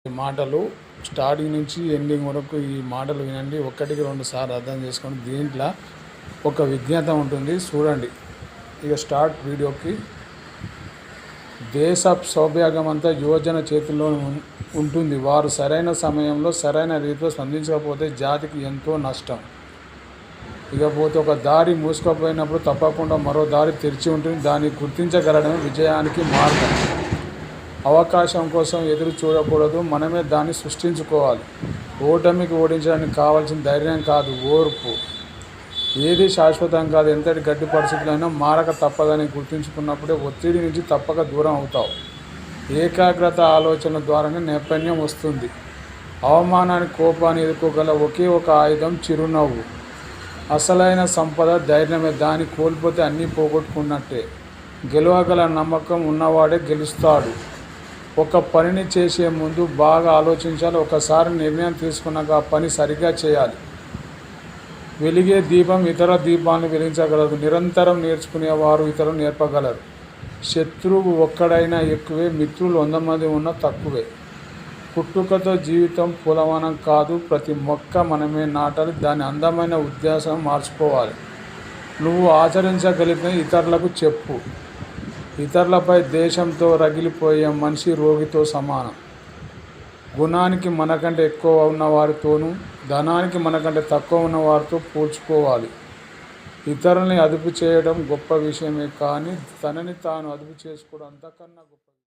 ఈ మాటలు స్టార్టింగ్ నుంచి ఎండింగ్ వరకు ఈ మాటలు వినండి. ఒక్కటికి రెండు సార్లు అర్థం చేసుకోండి. దీంట్లో ఒక విజ్ఞత ఉంటుంది, చూడండి. ఇక స్టార్ట్ వీడియోకి. దేశ సౌభాగ్యం అంతా యువజన చేతుల్లో ఉంటుంది. వారు సరైన సమయంలో సరైన రీతిలో స్పందించకపోతే జాతికి ఎంతో నష్టం. ఇకపోతే ఒక దారి మూసుకుపోయినప్పుడు తప్పకుండా మరో దారి తెరిచి ఉంటుంది. దాన్ని గుర్తించగలడమే విజయానికి మార్గం. అవకాశం కోసం ఎదురు చూడకూడదు, మనమే దాన్ని సృష్టించుకోవాలి. ఓటమికి ఓడించడానికి కావాల్సిన ధైర్యం కాదు, ఓర్పు. ఏది శాశ్వతం కాదు, ఎంతటి గడ్డి పరిస్థితులైనా మారక తప్పదని గుర్తుంచుకున్నప్పుడే ఒత్తిడి నుంచి తప్పక దూరం అవుతావు. ఏకాగ్రత ఆలోచన ద్వారానే నైపుణ్యం వస్తుంది. అవమానాన్ని, కోపాన్ని ఎదుర్కోగల ఒకే ఒక ఆయుధం చిరునవ్వు. అసలైన సంపద ధైర్యమే. దాన్ని కోల్పోతే అన్నీ పోగొట్టుకున్నట్టే. గెలవగల నమ్మకం ఉన్నవాడే గెలుస్తాడు. ఒక పనిని చేసే ముందు బాగా ఆలోచించాలి. ఒకసారి నిర్ణయం తీసుకున్నాక ఆ పని సరిగ్గా చేయాలి. వెలిగే దీపం ఇతర దీపాలను వెలిగించగలదు. నిరంతరం నేర్చుకునేవారు ఇతరులు నేర్పగలరు. శత్రువు ఒక్కడైనా ఎక్కువే, మిత్రులు 100 మంది ఉన్నా తక్కువే. పుట్టుకతో జీవితం పులవనం కాదు, ప్రతి మొక్క మనమే నాటాలి. దాని అందమైన ఉద్దేశం మార్చుకోవాలి. నువ్వు ఆచరించగలిగిన ఇతరులకు చెప్పు. ఇతరులపై దేశంతో రగిలిపోయే మనిషి రోగితో సమానం. గుణానికి మనకంటే ఎక్కువ ఉన్న వారితోనూ, ధనానికి మనకంటే తక్కువ ఉన్న వారితో పోల్చుకోవాలి. ఇతరుల్ని అదుపు చేయడం గొప్ప విషయమే, కానీ తనని తాను అదుపు చేసుకోవడం అంతకన్నా గొప్ప.